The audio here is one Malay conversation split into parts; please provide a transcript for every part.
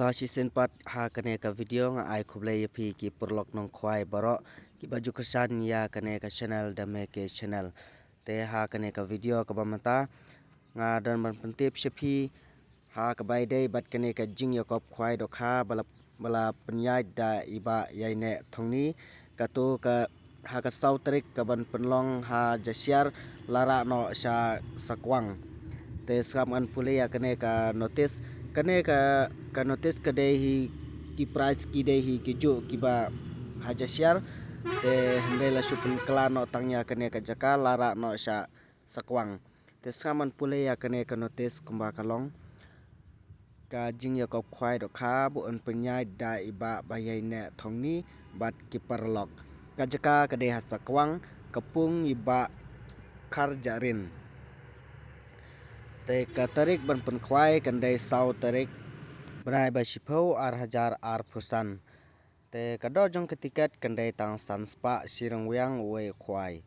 Sashi senpat ha kane ka video nga ai khuble yapi ki purlok nong khwai baro ki baju kesan ya kane ka channel dame ke channel te ha kane ka video ka bamata nga dan ban pentip shepi ha ka bai dei bat kane ka jing yakop khwai do kha bala penyai da iba yaine thongni ka to ka ha ka sautrik ka ban penlong ha jasiar lara no sha sakwang te skam an pule ya kane ka notice kane ka notice ka dei hi ki price ki dei hi ki ju ki ba haja share te hande la supun kala no tangya kane ka jaka lara no sha sakwang te skam an pule ya kane ka notice kumba kalong ka jing ya kop khwai do kha bu an penyai da iba bayai ne thongni bat ki parlok ka jaka ka dei ha sakwang kapung iba khar jarin te ka tarik ban pen khwai kan dei sau tarik Berai ba shipau ar hajar ar pusan te kado jong ke tiket kendai tang san spa sirang wiang we khwai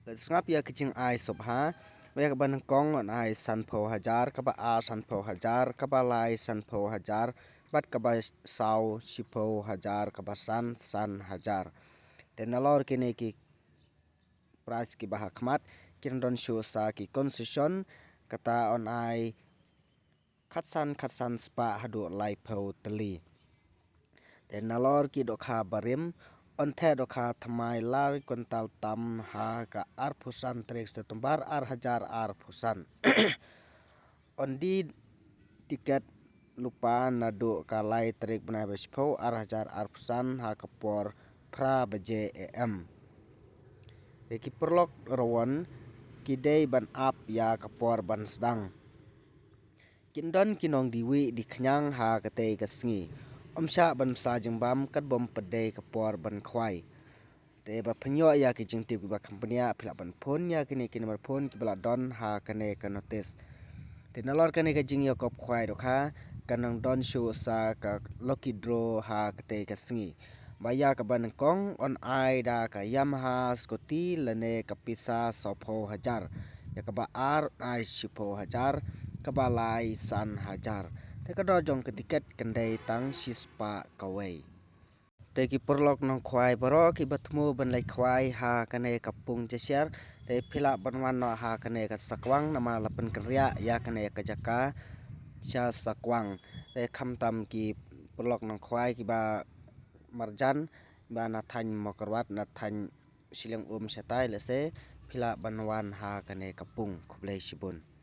ngap ya kiching ai sobha we ka ban kong on ai san pho hajar ka ba a san pho hajar ka ba lai san pho hajar bat ka ba sau shipau hajar ka ba san hajar te nalor kine ki price ki ba khmat kin don shu sa ki concession kata on ai khatsan spa hadu lai pho tali te nalor ki do kha barim on the do kha thamai lar kontal tam ha ka ar phusan trek setumbar ar hajar ar phusan on di tiket lupa nado ka lai trek banai bespho ar hajar ar phusan ha ka por pra baje am te ki perlok rawan ki dei ban up ya ka por ban sedang Kindon kinong diwi di kenyang ha kate kasngi omsha ban sa jengbam kat bom pedai kapor ban khwai te ba phnyo ya ki jingti ba company a phila ban phone ya kini number phone ki bala don ha kane ka notice te nalor kane ka jing ya kop khwai do kha kanang don show sa ka lucky draw ha kate kasngi baya ka ban kong on ai da ka Yamaha Scotty lane ka pisa sopho hajar ya ka ba ar ai shipo hajar kabalai san hajar te kado jong ke tiket kendai tang shispa kawai te ki perlok nong khwai baro ki batmu ban lai khwai ha kane kapung jesiar te phila banwan no ha kane ka sakwang nama lapen kerja ya kane ka jaka sha sakwang te khamtam ki perlok nong khwai ki ba marjan ba na than mokarwat na than silang setai lese phila banwan ha kane kapung khublei sibun